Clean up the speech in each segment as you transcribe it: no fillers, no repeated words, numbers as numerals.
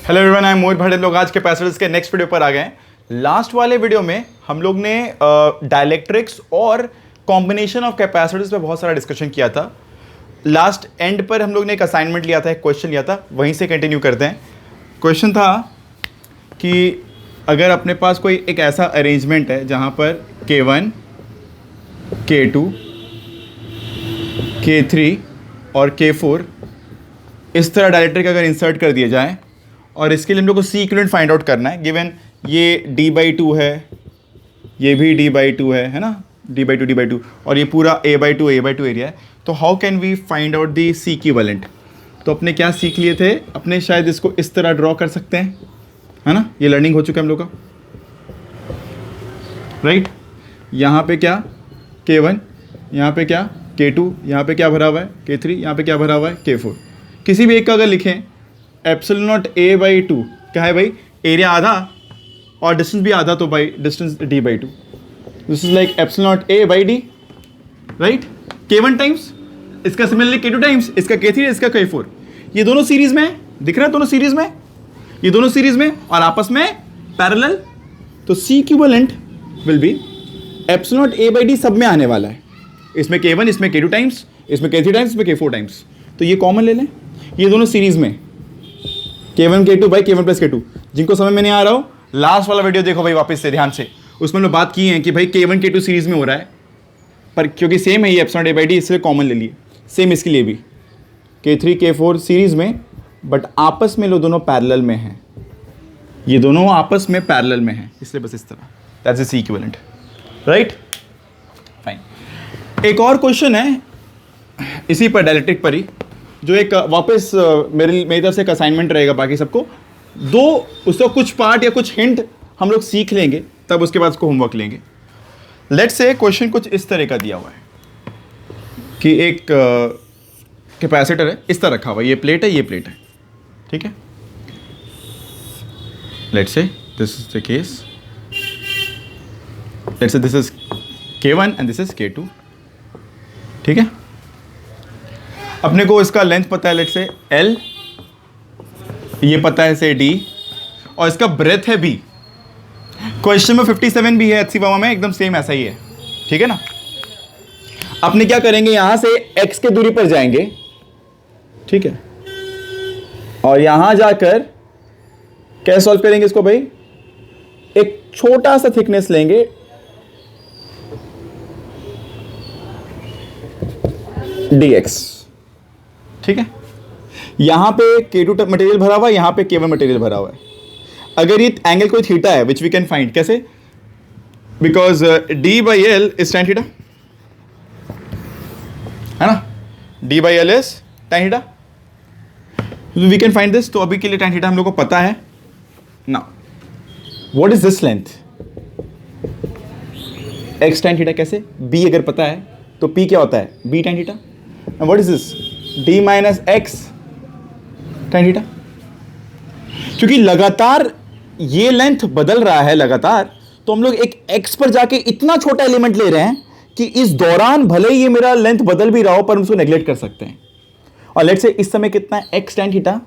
Hello everyone, I am मोहित भट्ट। लोग आज capacitors के नेक्स्ट वीडियो पर आ गए हैं। लास्ट वाले वीडियो में हम लोग ने डाइलेक्ट्रिक्स और कॉम्बिनेशन ऑफ कैपेसिटर्स पे बहुत सारा डिस्कशन किया था। लास्ट एंड पर हम लोग ने एक असाइनमेंट लिया था, एक क्वेश्चन लिया था, वहीं से कंटिन्यू करते हैं। क्वेश्चन था कि अगर अपने पास कोई एक ऐसा अरेंजमेंट है जहाँ पर K1, K2, K3 और K4 इस तरह डाइलेक्ट्रिक अगर इंसर्ट कर दिए जाए और इसके लिए हम लोग को सी इक्विवेलेंट फाइंड आउट करना है। गिवन ये d/2 है, ये भी d/2 है ना, d/2 और ये पूरा a/2 एरिया है। तो how can we find out the C equivalent? तो अपने क्या सीख लिए थे, अपने शायद इसको इस तरह ड्रॉ कर सकते हैं, है ना। ये लर्निंग हो चुका है हम लोग का, राइट। यहाँ पे क्या K1, यहाँ पे क्या K2, यहाँ पे क्या भरा हुआ है K3, यहाँ पे क्या भरा हुआ है K4। किसी भी एक का अगर लिखें एप्सिलॉन a/2 क्या है भाई, एरिया आधा और डिस्टेंस भी आधा, तो भाई distance d/2। This is like epsilon a/d, right. K1 times इसका, सिमिलरली K2 टाइम्स इसका K3, इसका K4। ये दोनों सीरीज में दिख रहा है, दोनों सीरीज में, ये दोनों सीरीज में और आपस में पैरेलल। तो C equivalent will be epsilon a/d, सब में आने वाला है। इसमें K1, इसमें K2 टाइम्स, इसमें K3 टाइम्स, इसमें K4 टाइम्स। तो ये कॉमन ले लें, ये दोनों सीरीज में K1 K2 by K1 plus K2। जिनको समझ में नहीं आ रहा हो, लास्ट वाला वीडियो देखो भाई वापस से ध्यान से, उसमें हमने बात की है कि भाई K1 K2 सीरीज में हो रहा है, पर क्योंकि सेम है ये एप्सिलॉन a/d, इसलिए कॉमन ले लिए। सेम इसके लिए भी K3 K4 सीरीज में, बट आपस में लोग दोनों पैरेलल में हैं। ये दोनों आपस में पैरेलल में हैं, इसलिए बस इस तरह, that's the C equivalent, right. Fine. एक और क्वेश्चन है इसी पर, डाइलेक्ट्रिक पर ही, जो एक वापस मेरी तरफ से एक असाइनमेंट रहेगा बाकी सबको। दो उसका कुछ पार्ट या कुछ हिंट हम लोग सीख लेंगे, तब उसके बाद उसको होमवर्क लेंगे। लेट्स से क्वेश्चन कुछ इस तरह का दिया हुआ है कि एक कैपेसिटर है, इस तरह रखा हुआ है, ये प्लेट है, ये प्लेट है, ठीक है। लेट्स से this is the case, let's say this is K1 and this is K2, ठीक है। अपने को इसका लेंथ पता है, लेट्स से L, ये पता है से D, और इसका ब्रेथ है B। क्वेश्चन में 57 भी है HC वामा में, एकदम सेम ऐसा ही है, ठीक है ना। अपने क्या करेंगे, यहां से X के दूरी पर जाएंगे, ठीक है, और यहां जाकर कैसे सॉल्व करेंगे इसको भाई, एक छोटा सा थिकनेस लेंगे, dx, ठीक है। यहां पे K2 मटेरियल भरा हुआ है, यहां पे K1 मटेरियल भरा हुआ है। अगर ये एंगल कोई थीटा है, विच वी कैन फाइंड, कैसे, because d/L is tan theta, है ना, d/L is tan theta, we can find this. तो अभी के लिए tan थीटा हम लोग को पता है। Now what is this length, x tan theta, कैसे, b अगर पता है तो p क्या होता है, b tan theta. and what is this, d minus x tan theta. क्योंकि लगातार ये लेंथ बदल रहा है लगातार, तो हम लोग एक x पर जाके इतना छोटा एलिमेंट ले रहे हैं कि इस दौरान भले ही ये मेरा लेंथ बदल भी रहा हो, पर हम उसको नेग्लेक्ट कर सकते हैं। और लेट्स से इस समय कितना है x tan थीटा,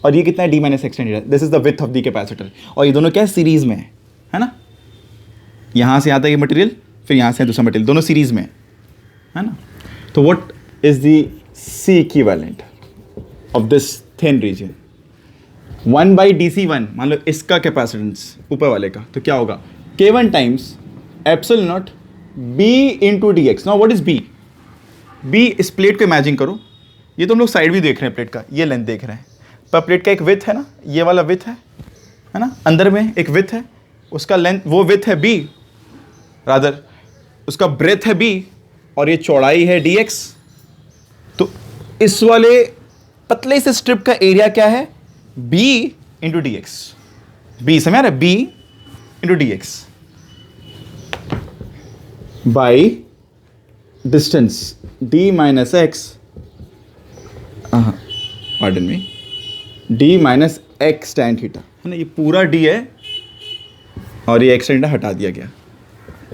और ये कितना है d minus x tan theta. This is the width of the capacitor, और ये दोनों क्या सीरीज में है ना। यहां से आता है ये मटेरियल, फिर यहां से दूसरा मटेरियल, दोनों सीरीज में है ना। तो what is the C equivalent of this thin region, 1/dc1, मान लो इसका कैपेसिटेंस ऊपर वाले का, तो क्या होगा K1 times epsilon naught b into dx। Now what is b, b इस प्लेट को इमेजिन करो, ये तो हम लोग साइड भी देख रहे हैं प्लेट का, ये लेंथ देख रहे हैं, पर प्लेट का एक विड्थ है ना, ये वाला विड्थ है ना, अंदर में एक विड्थ है, उसका लेंथ, वो विड्थ है b, रादर उसका ब्रेथ है b, और ये चौड़ाई है dx। तो इस वाले पतले से स्ट्रिप का एरिया क्या है, b इंटू dx। b समझ आ रहा है, b into dx by distance d minus x, pardon me, d minus x tan theta, है ना। ये पूरा d है और ये x tan थीटा हटा दिया गया,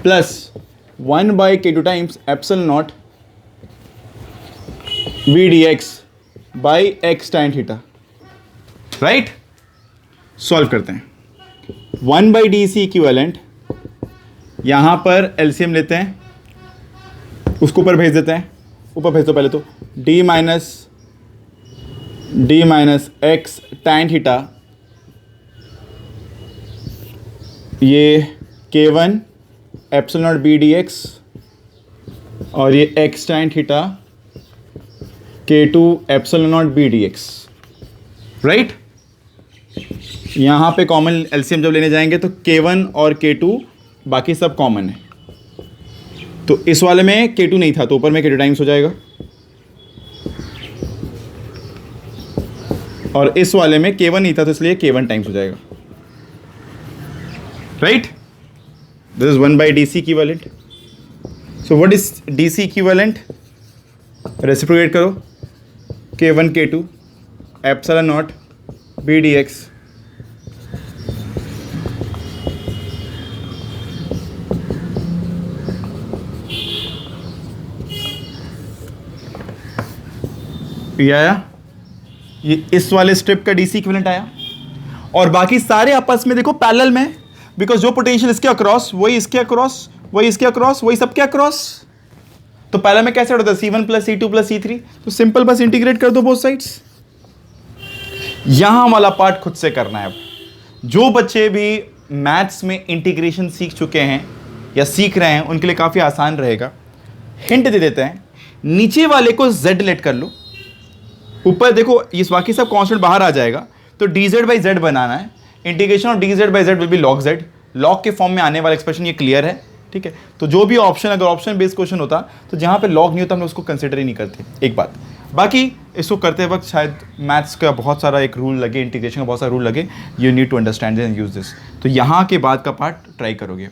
plus 1/K2 times epsilon not v dx by x tan theta, right. Solve करते हैं। 1/DC इक्विवेलेंट, यहाँ पर एलसीएम लेते हैं, उसको ऊपर भेज देते हैं, ऊपर भेज दो पहले तो, d minus x tan theta, ये K1 epsilon naught b dx, और ये x tan theta K2 epsilon naught b dx, right. यहाँ पे कॉमन एलसीएम जब लेने जाएंगे तो K1 और K2 बाकी सब कॉमन है, तो इस वाले में K2 नहीं था तो ऊपर में K2 टाइम्स हो जाएगा, और इस वाले में K1 नहीं था तो इसलिए K1 टाइम्स हो जाएगा, right. This is 1/DC equivalent. So what is DC equivalent? Reciprocate करो, K1 K2 epsilon naught b dx, ये आया, ये इस वाले स्ट्रिप का DC इक्विवेलेंट आया, और बाकी सारे आपस में देखो पैरेलल में, बिकॉज जो पोटेंशियल इसके अक्रॉस वही इसके अक्रॉस, वही इसके अक्रॉस, वही सबके अक्रॉस, तो पैरेलल में कैसे होता है C1 + C2 + C3, तो सिंपल बस इंटीग्रेट कर दो बोथ साइड्स। यहां वाला पार्ट खुद से करना है। अब जो बच्चे भी मैथ्स में इंटीग्रेशन सीख चुके हैं या सीख रहे हैं उनके लिए काफ़ी आसान रहेगा। हिंट दे देते हैं, नीचे वाले को z लेट कर लो, ऊपर देखो ये बाकी सब कांस्टेंट बाहर आ जाएगा, तो dz/z बनाना है। Integration of dz/z will be log z, log के फॉर्म में आने वाला एक्सप्रेशन ये क्लियर है, ठीक है। तो जो भी ऑप्शन, अगर ऑप्शन बेस्ड क्वेश्चन होता तो जहाँ पे log नहीं होता हम उसको कंसिडर ही नहीं करते, एक बात। बाकी इसको करते वक्त शायद मैथ्स का बहुत सारा एक रूल लगे, इंटीग्रेशन का बहुत सारा रूल लगे, you need to understand and use this. तो यहाँ के बाद का पार्ट ट्राई करोगे।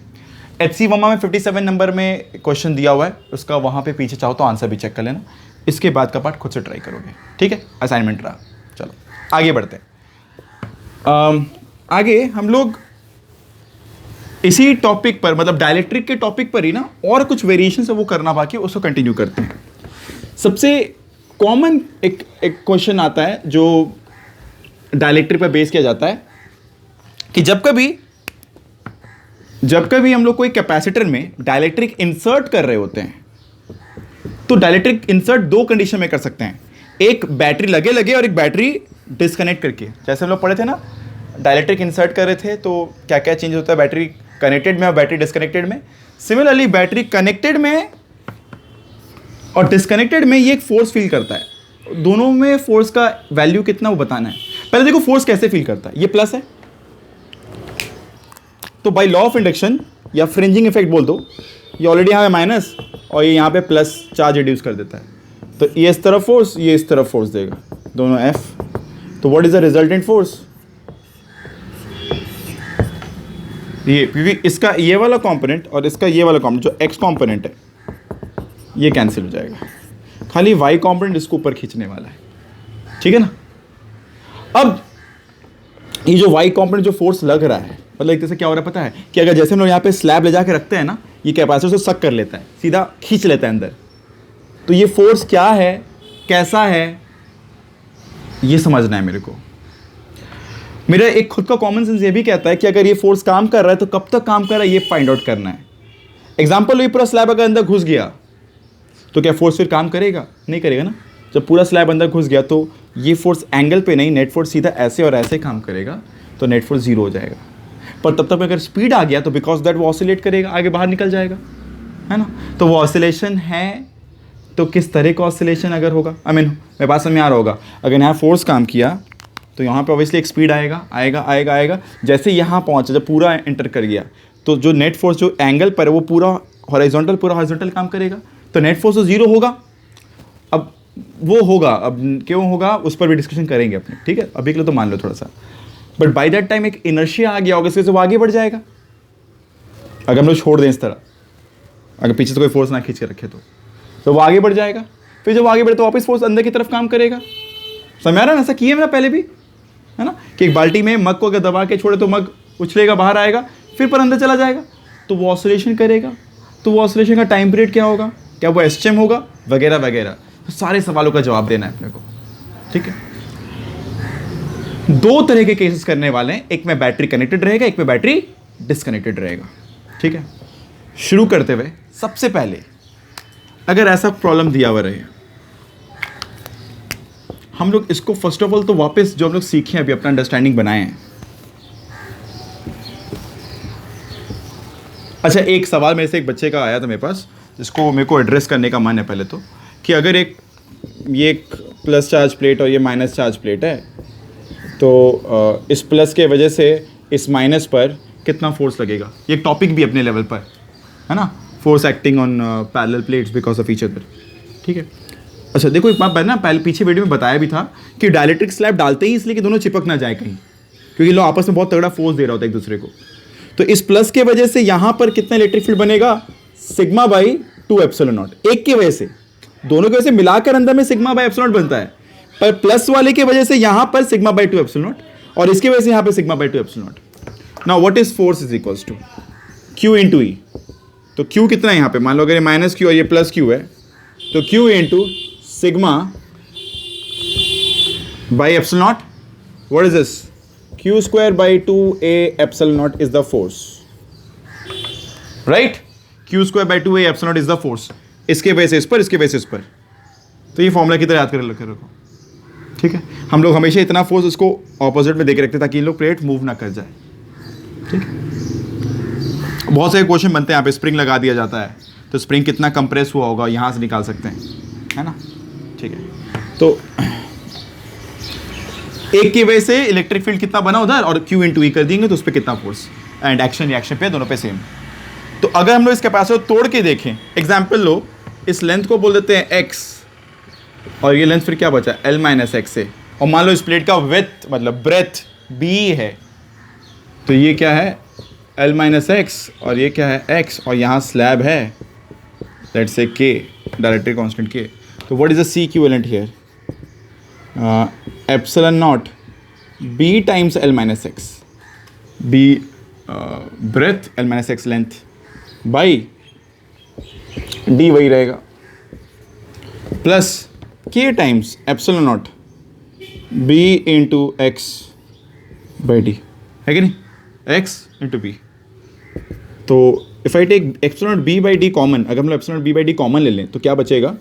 HC वर्मा में 57 नंबर में क्वेश्चन दिया हुआ है, उसका वहाँ पे पीछे चाहो तो आंसर भी चेक कर लेना। इसके बाद का पार्ट खुद से ट्राई करोगे, ठीक है, असाइनमेंट रहा। चलो आगे बढ़ते हैं। आगे हम लोग इसी टॉपिक पर, मतलब डायलेक्ट्रिक के टॉपिक पर ही ना और कुछ वेरिएशन है वो करना बाकी, उसको कंटिन्यू करते हैं। सबसे कॉमन एक क्वेश्चन आता है जो डायलेक्ट्रिक पर बेस किया जाता है कि जब कभी हम लोग कोई कैपेसिटर में डायलेक्ट्रिक इंसर्ट कर रहे होते हैं तो डायलेक्ट्रिक इंसर्ट दो कंडीशन में कर सकते हैं, एक बैटरी लगे और एक बैटरी डिस्कनेक्ट करके। जैसे हम लोग पढ़े थे ना, डायलेक्ट्रिक इंसर्ट कर रहे थे तो क्या क्या चेंज होता है बैटरी कनेक्टेड में और बैटरी डिस्कनेक्टेड में। सिमिलरली बैटरी कनेक्टेड में और डिस्कनेक्टेड में ये एक फोर्स फील करता है, दोनों में फोर्स का वैल्यू कितना वो बताना है। पहले देखो फोर्स कैसे फील करता है, ये प्लस है तो बाय लॉ ऑफ इंडक्शन या फ्रिंजिंग इफेक्ट बोल दो, ये ऑलरेडी यहाँ पे माइनस और ये यहाँ पे प्लस चार्ज रिड्यूस कर देता है, तो ये इस तरफ फोर्स, ये इस तरफ फोर्स देगा, दोनों F। तो what is the resultant force? ये क्योंकि इसका ये वाला कंपोनेंट और इसका ये वाला कंपोनेंट जो x कंपोनेंट है ये कैंसिल हो जाएगा, खाली y कंपोनेंट इसको ऊपर खींचने वाला है, ठीक है ना। अब ये जो y कंपोनेंट जो फोर्स लग रहा है, मतलब एक तरह से क्या हो रहा है पता है कि अगर जैसे हम लोग यहाँ पे स्लैब ले जाके रखते हैं ना, ये कैपेसिटर से सक कर लेता है, सीधा खींच लेता है अंदर। तो ये फोर्स क्या है, कैसा है, ये समझना है मेरे को। मेरा एक खुद का कॉमन सेंस ये भी कहता है कि अगर ये फोर्स काम कर रहा है तो कब तक काम कर रहा है ये फाइंड आउट करना है। एग्जाम्पल, ये पूरा स्लैब अगर अंदर घुस गया तो क्या फोर्स फिर काम करेगा? नहीं करेगा ना। जब पूरा स्लैब अंदर घुस गया तो ये फोर्स एंगल पे नहीं, नेट फोर्स सीधा ऐसे और ऐसे काम करेगा, तो नेट फोर्स 0 हो जाएगा। पर तब तक अगर स्पीड आ गया तो बिकॉज दैट वो ऑसिलेट करेगा, आगे बाहर निकल जाएगा, है ना। तो वो ऑसिलेशन है, तो किस तरह का ऑसिलेशन अगर होगा, मेरे बात समझ में आ रहा होगा। अगर यहाँ फोर्स काम किया तो यहाँ पे ऑब्वियसली एक स्पीड आएगा। जैसे यहाँ पहुँचा, जब पूरा एंटर कर गया तो जो नेट फोर्स जो एंगल पर है वो पूरा हॉरिजॉन्टल काम करेगा, तो नेट फोर्स तो 0 होगा। अब वो होगा, अब क्यों होगा उस पर भी डिस्कशन करेंगे अपने, ठीक है। अभी के लिए तो मान लो थोड़ा सा, बट बाय दैट टाइम एक इनर्शिया आ गया होगा, इससे वो आगे बढ़ जाएगा। अगर हम लोग छोड़ दें इस तरह, अगर पीछे से कोई फोर्स ना खींच के रखे तो वो आगे बढ़ जाएगा। फिर जब आगे बढ़े तो वापस फोर्स अंदर की तरफ काम करेगा। समझ आ रहा है ना, ऐसा किए मैंने पहले भी, है ना, कि एक बाल्टी में मग को अगर दबा के छोड़े तो मग उछलेगा, बाहर आएगा, फिर पर अंदर चला जाएगा, तो वो ऑसिलेशन करेगा। तो वो ऑसिलेशन का टाइम पीरियड क्या होगा, क्या वो एसटीएम होगा, वगैरह वगैरह। तो सारे सवालों का जवाब देना है अपने को, ठीक है। दो तरह के केसेस करने वाले हैं, एक में बैटरी कनेक्टेड रहेगा, एक में बैटरी डिसकनेक्टेड रहेगा। ठीक है, शुरू करते हुए सबसे पहले अगर ऐसा प्रॉब्लम दिया हुआ रहे, हम लोग इसको फर्स्ट ऑफ ऑल तो वापस जो हम लोग सीखे अभी अपना अंडरस्टैंडिंग बनाए हैं। अच्छा, एक सवाल मेरे से एक बच्चे का आया था मेरे पास, जिसको मेरे को एड्रेस करने का मन है पहले तो, कि अगर ये एक प्लस चार्ज प्लेट और ये माइनस चार्ज प्लेट है, तो इस प्लस के वजह से इस माइनस पर कितना फोर्स लगेगा। ये एक टॉपिक भी अपने लेवल पर है ना, force acting on parallel plates because of each other. ठीक है, अच्छा देखो, एक बात ना पहले पीछे वीडियो में बताया भी था कि डायलेक्ट्रिक स्लैब डालते ही इसलिए कि दोनों चिपक ना जाए कहीं, क्योंकि लोग आपस में बहुत तगड़ा फोर्स दे रहा होता है एक दूसरे को। तो इस प्लस के वजह से यहां पर कितना इलेक्ट्रिक फील्ड बनेगा, सिग्मा बाई 2 एप्सिलॉन नॉट। एक की वजह से, दोनों की वजह से मिलाकर अंदर में सिग्मा बाई एप्सिलॉन नॉट बनता है, पर प्लस वाले की वजह से यहां पर सिग्मा बाई 2 एप्सिलॉन नॉट, और इसकी वजह से यहां पर sigma by 2 epsilon nought. Now what is force is equals to Q into E. तो Q कितना है यहाँ पे, मान लो अगर ये माइनस Q और ये प्लस Q है, तो Q into sigma by epsilon not. What is this, Q square by 2a epsilon not is the force, right. Q square by 2a epsilon not is the force, इसके वजह से इस पर, इसके वजह से इस पर। तो ये फॉर्मूला की तरह याद कर रखो। ठीक है, हम लोग हमेशा इतना फोर्स इसको ऑपोजिट में देके रखते ताकि इन लोग प्लेट मूव ना कर जाए। ठीक है, बहुत सारे क्वेश्चन बनते हैं यहाँ पे, स्प्रिंग लगा दिया जाता है तो स्प्रिंग कितना कंप्रेस हुआ होगा यहाँ से निकाल सकते हैं, है ना। ठीक है, तो एक की वजह से इलेक्ट्रिक फील्ड कितना बना उधर, और Q इंटू ई कर देंगे तो उस पर कितना फोर्स, एंड एक्शन रिएक्शन पे दोनों पे सेम। तो अगर हम लोग इस कैपेसिटर तोड़ के देखें, एग्जाम्पल लो, इस लेंथ को बोल देते हैं x, और ये लेंथ फिर क्या बचा L माइनस एक्स से, और मान लो इस प्लेट का विड्थ मतलब ब्रेथ b है, तो ये क्या है L माइनस एक्स, और ये क्या है x, और यहाँ स्लैब है let's say k, dielectric constant k। तो what is the c equivalent here, epsilon naught b times L minus x, b breadth L minus x length by d वही रहेगा, plus k times epsilon naught b into x by d, है कि नहीं, x into b। तो if I take epsilon naught b by d common, अगर हम लोग epsilon naught b by d common ले लें तो क्या बचेगा,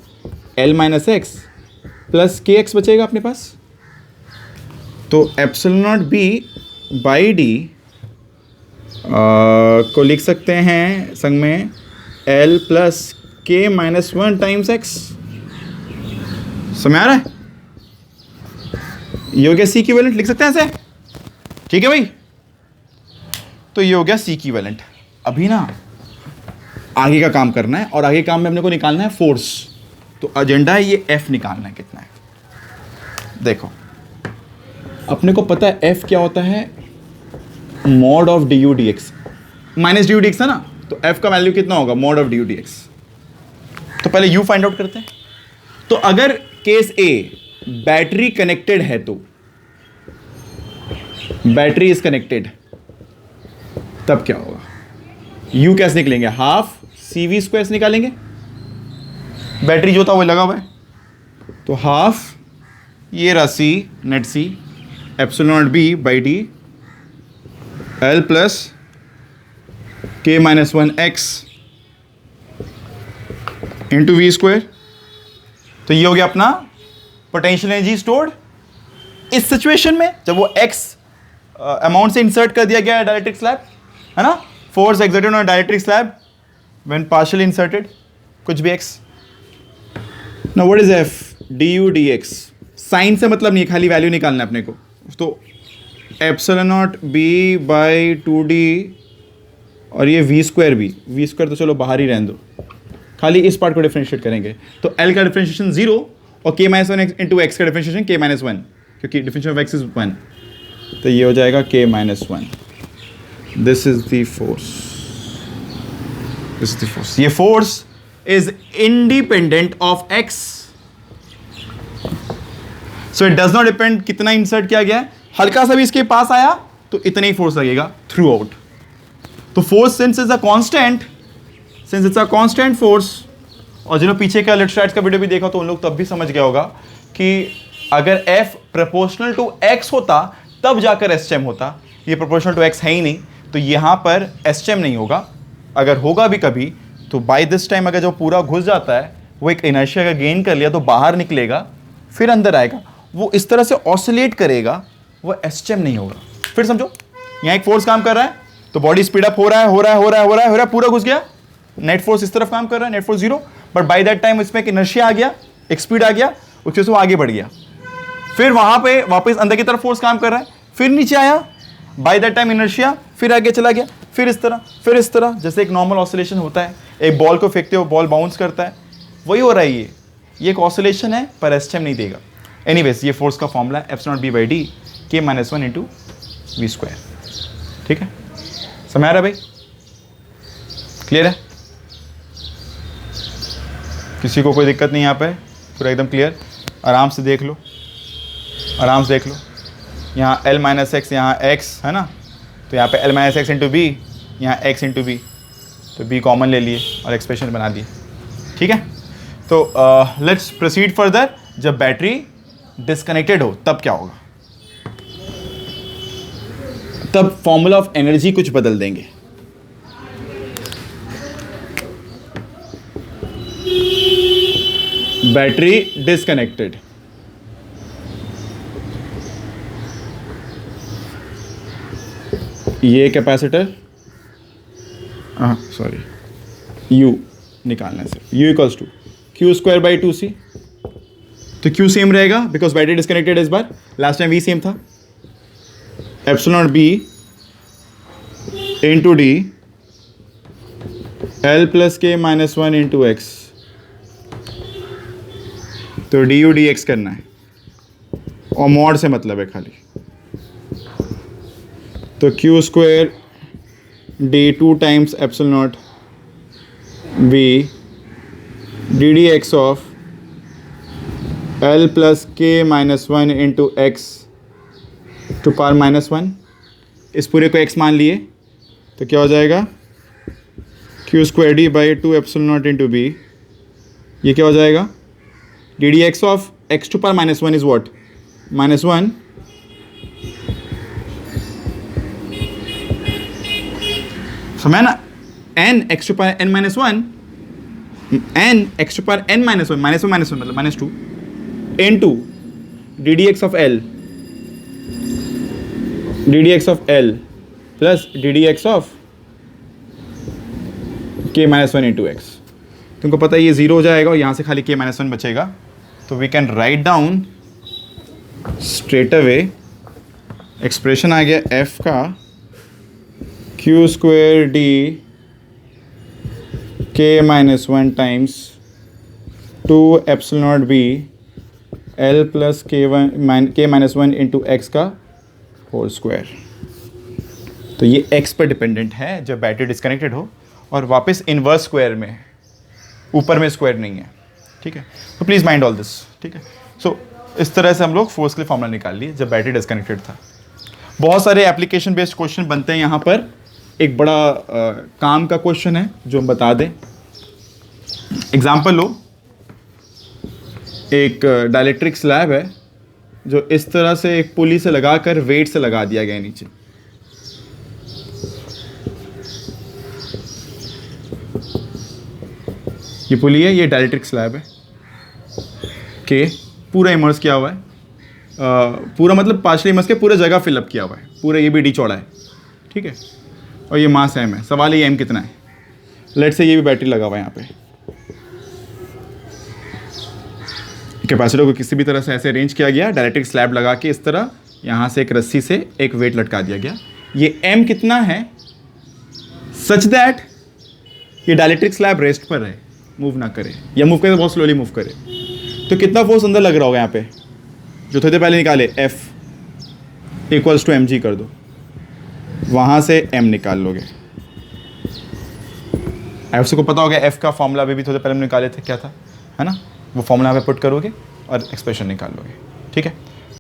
L माइनस एक्स प्लस के एक्स बचेगा अपने पास। तो epsilon naught b by D को लिख सकते हैं संग में L प्लस के माइनस 1 टाइम्स एक्स। समझ आ रहा है, ये हो गया C इक्विवेलेंट, लिख सकते हैं ऐसे। ठीक है भाई, तो ये हो गया C इक्विवेलेंट। अभी ना आगे का काम करना है, और आगे काम में अपने को निकालना है फोर्स। तो एजेंडा है ये F निकालना है कितना है। देखो अपने को पता है F क्या होता है, mod of D U D x, minus D U D x है ना, तो F का वैल्यू कितना होगा, mod of D U D x. तो पहले U फाइंड आउट करते हैं। तो अगर केस A बैटरी कनेक्टेड है, तो बैटरी इज कनेक्टेड, तब क्या होगा, U कैसे निकलेंगे, हाफ CV स्क्वायर से निकालेंगे, बैटरी जो था वो लगा हुआ है, तो हाफ ये रहा C net C epsilon naught B by D L plus K minus 1 x into V square. तो ये हो गया अपना पोटेंशियल एनर्जी स्टोर्ड। इस सिचुएशन में जब वो x अमाउंट से इंसर्ट कर दिया गया है डायलेक्ट्रिक स्लैब, है ना, force exerted on dielectric slab when partially inserted, कुछ भी x। Now what is f, du dx, sign से मतलब नहीं, खाली वैल्यू निकालना है अपने को। तो epsilon naught b by 2d, और ये v स्क्वायर तो चलो बाहर ही रहने दो, खाली इस पार्ट को डिफरेंशिएट करेंगे। तो L का डिफरेंशिएशन 0 और k माइनस 1 इंटू एक्स का डिफरेंशिएशन k माइनस 1, क्योंकि डिफरेंशिएशन ऑफ x इज 1, तो ये हो जाएगा k minus 1। This is the force, this is the force. ये force is independent of x, so it does not depend कितना insert किया गया है, हल्का सा भी इसके पास आया तो इतना ही फोर्स लगेगा थ्रू आउट। तो force since is a constant, since it's a constant force, और जिन्होंने पीछे का इलेक्ट्रोस्टैटिक्स का वीडियो भी देखा तो उन लोग तब भी समझ गया होगा कि अगर F प्रोपोर्शनल टू x होता तब जाकर एसएचएम होता। ये प्रोपोर्शनल टू एक्स है ही नहीं, तो यहाँ पर एसएचएम नहीं होगा। अगर होगा भी कभी तो बाय दिस टाइम अगर जो पूरा घुस जाता है वो एक इनर्शिया का गेन कर लिया तो बाहर निकलेगा, फिर अंदर आएगा, वो इस तरह से ऑसिलेट करेगा, वो एसएचएम नहीं होगा। फिर समझो, यहाँ एक फोर्स काम कर रहा है तो बॉडी स्पीड अप हो रहा है, पूरा घुस गया, नेट फोर्स इस तरफ काम कर रहा है, net force 0, but by that time इसमें एक इनर्शिया आ गया, एक स्पीड आ गया, उसके से वो आगे बढ़ गया। फिर वहां पे वापस अंदर की तरफ फोर्स काम कर रहा है, फिर नीचे आया, बाय दैट टाइम इनर्शिया, फिर आगे चला गया, फिर इस तरह, जैसे एक नॉर्मल ऑसिलेशन होता है। एक बॉल को फेंकते हो, बॉल बाउंस करता है, वही हो रहा है। ये एक ऑसिलेशन है, पर एसएचएम नहीं देगा। एनीवेज, ये फोर्स का फॉर्मूला है F0b/d K-1 × v²। ठीक है, समझ आ रहा है भाई? क्लियर है? किसी को कोई दिक्कत नहीं यहाँ पे? पूरा एकदम क्लियर? आराम से देख लो, आराम से देख लो। यहाँ L - x, यहाँ x है ना, तो यहाँ पे L - x × b, यहाँ x × b, तो b कॉमन ले लिए और एक्सप्रेशन बना दिए। ठीक है, तो लेट्स प्रोसीड फर्दर। जब बैटरी डिस्कनेक्टेड हो तब क्या होगा? तब फॉर्मूला ऑफ एनर्जी कुछ बदल देंगे। बैटरी डिस्कनेक्टेड, ये कैपेसिटर, सॉरी, U निकालना है सिर्फ, U = Q²/2C। तो Q सेम रहेगा बिकॉज बैटरी डिस्कनेक्टेड इस बार, लास्ट टाइम V सेम था। ε0b × d L + K-1 × x, तो du dx करना है और मॉड से मतलब है खाली, तो Q² d2 × ε0 b ddx of L + K-1 × x to power -1, इस पूरे को x मान लिए तो क्या हो जाएगा? Q²d/2 ε0 × b, ये क्या हो जाएगा? ddx of x to power -1 is what? -1 समझ ना, n x to power n - 1, n x to power n - 1, -1 मतलब -2 into ddx of L plus ddx of K-1 × x। तुमको पता है ये 0 हो जाएगा और यहाँ से खाली K-1 बचेगा, तो we can write down straight away expression आ गया F का Q² d K-1 times 2 ε0 b L + K-1 × x का होल स्क्वायर। तो ये x पर डिपेंडेंट है जब बैटरी डिस्कनेक्टेड हो, और वापस इन्वर्स स्क्वायर में, ऊपर में स्क्वायर नहीं है। ठीक है, तो प्लीज़ माइंड ऑल दिस। ठीक है, सो इस तरह से हम लोग फोर्स के लिए फॉर्मूला निकाल लिए जब बैटरी डिस्कनेक्टेड था। बहुत सारे एप्लीकेशन बेस्ड क्वेश्चन बनते हैं यहाँ पर। एक बड़ा काम का क्वेश्चन है जो हम बता दें। एग्जाम्पल लो, एक डाइलेक्ट्रिक स्लैब है जो इस तरह से एक पुली से लगाकर वेट से लगा दिया गया नीचे। ये पुली है, ये डाइलेक्ट्रिक स्लैब है के पूरा इमर्स किया हुआ है, पूरा मतलब पार्शली इमर्स के, पूरा जगह फिलअप किया हुआ है, पूरा ये भी डी चौड़ा है। ठीक है, और ये मास m है। सवाल है ये m कितना है। लेट से ये भी बैटरी लगा हुआ है यहाँ पे। कैपेसिटर को किसी भी तरह से ऐसे अरेंज किया गया, डाइलेक्ट्रिक स्लैब लगा के इस तरह, यहाँ से एक रस्सी से एक वेट लटका दिया गया। ये m कितना है सच दैट ये डाइलेक्ट्रिक स्लैब रेस्ट पर रहे, मूव ना करे, या मूव करे तो बहुत स्लोली मूव करे। तो कितना फोर्स अंदर लग रहा होगा यहाँ पे, जो थोड़ी देर पहले निकाले, F = mg कर दो, वहाँ से m निकाल लोगे। आप सबको पता होगा F का फॉर्मूला अभी भी थोड़े पहले हम निकाले थे, क्या था, है ना? वो फॉर्मूला यहाँ पे पुट करोगे और एक्सप्रेशन निकाल लोगे। ठीक है,